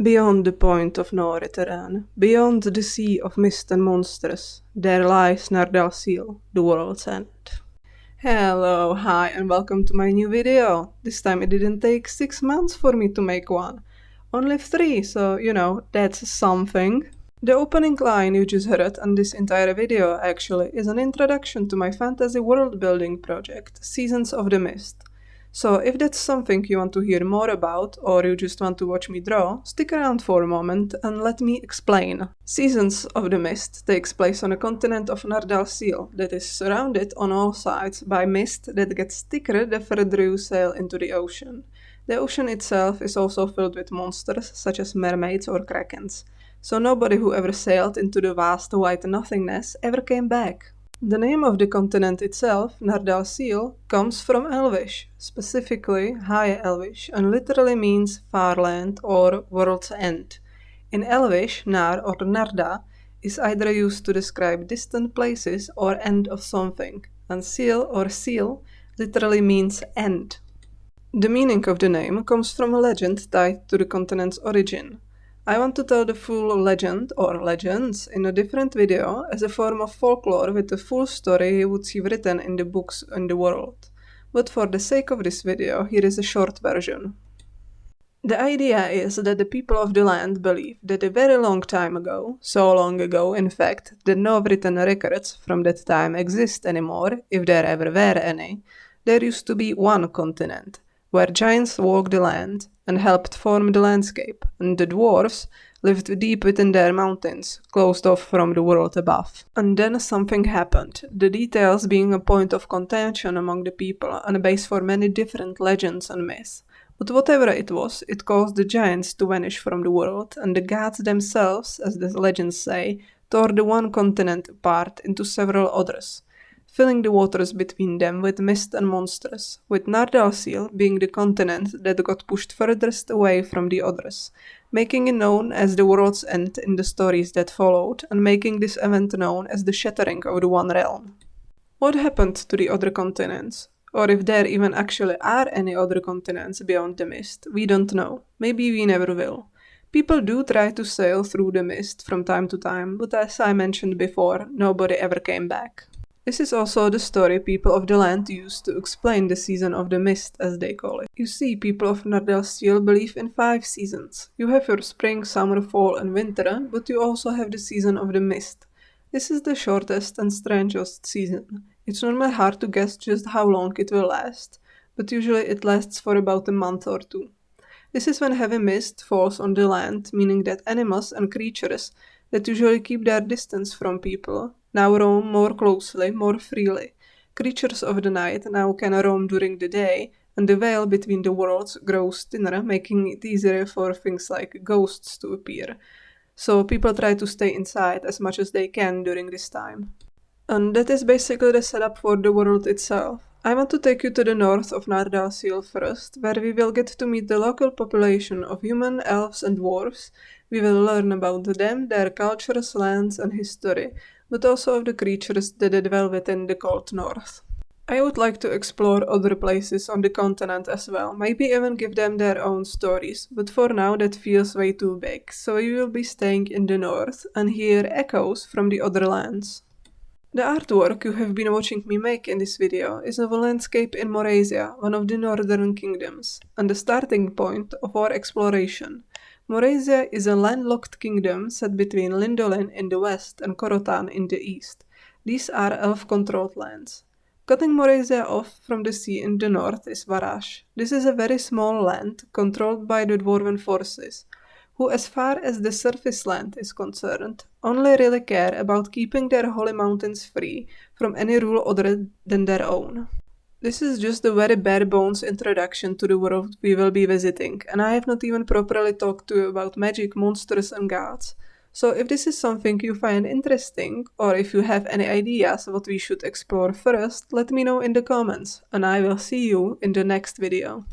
Beyond the point of no return, beyond the sea of mist and monsters, there lies Nardalsyle, the world's end. Hello, hi, and welcome to my new video. This time it didn't take 6 months for me to make one. Only 3, so that's something. The opening line you just heard on this entire video actually is an introduction to my fantasy world building project, Seasons of the Mist. So if that's something you want to hear more about, or you just want to watch me draw, stick around for a moment and let me explain. Seasons of the Mist takes place on a continent of Nardalsyle that is surrounded on all sides by mist that gets thicker the further you sail into the ocean. The ocean itself is also filled with monsters such as mermaids or krakens, so nobody who ever sailed into the vast white nothingness ever came back. The name of the continent itself, Nardalsyle, comes from Elvish, specifically High Elvish, and literally means far land or world's end. In Elvish, Nar or Narda is either used to describe distant places or end of something, and Seal or Seal literally means end. The meaning of the name comes from a legend tied to the continent's origin. I want to tell the full legend, or legends, in a different video as a form of folklore with the full story you would see written in the books in the world. But for the sake of this video, here is a short version. The idea is that the people of the land believe that a very long time ago, so long ago in fact that no written records from that time exist anymore, if there ever were any, there used to be one continent, where giants walked the land and helped form the landscape, and the dwarves lived deep within their mountains, closed off from the world above. And then something happened, the details being a point of contention among the people and a base for many different legends and myths. But whatever it was, it caused the giants to vanish from the world, and the gods themselves, as the legends say, tore the one continent apart into several others, filling the waters between them with mist and monsters, with Nardalsyle being the continent that got pushed furthest away from the others, making it known as the world's end in the stories that followed, and making this event known as the shattering of the One Realm. What happened to the other continents? Or if there even actually are any other continents beyond the mist, we don't know. Maybe we never will. People do try to sail through the mist from time to time, but as I mentioned before, nobody ever came back. This is also the story people of the land use to explain the season of the mist, as they call it. You see, people of Nardalsyle believe in 5 seasons. You have your spring, summer, fall and winter, but you also have the season of the mist. This is the shortest and strangest season. It's normally hard to guess just how long it will last, but usually it lasts for about a month or 2. This is when heavy mist falls on the land, meaning that animals and creatures that usually keep their distance from people now roam more closely, more freely. Creatures of the night now can roam during the day, and the veil between the worlds grows thinner, making it easier for things like ghosts to appear. So people try to stay inside as much as they can during this time. And that is basically the setup for the world itself. I want to take you to the north of Nardalsyle first, where we will get to meet the local population of human, elves and dwarves. We will learn about them, their cultures, lands and history, but also of the creatures that dwell within the cold north. I would like to explore other places on the continent as well, maybe even give them their own stories, but for now that feels way too big, so we will be staying in the north and hear echoes from the other lands. The artwork you have been watching me make in this video is of a landscape in Morasia, one of the northern kingdoms, and the starting point of our exploration. Morasia is a landlocked kingdom set between Lindolin in the west and Korotan in the east. These are elf-controlled lands. Cutting Morasia off from the sea in the north is Varash. This is a very small land controlled by the dwarven forces, who, as far as the surface land is concerned, only really care about keeping their holy mountains free from any rule other than their own. This is just a very bare bones introduction to the world we will be visiting, and I have not even properly talked to you about magic, monsters and gods. So if this is something you find interesting, or if you have any ideas what we should explore first, let me know in the comments, and I will see you in the next video.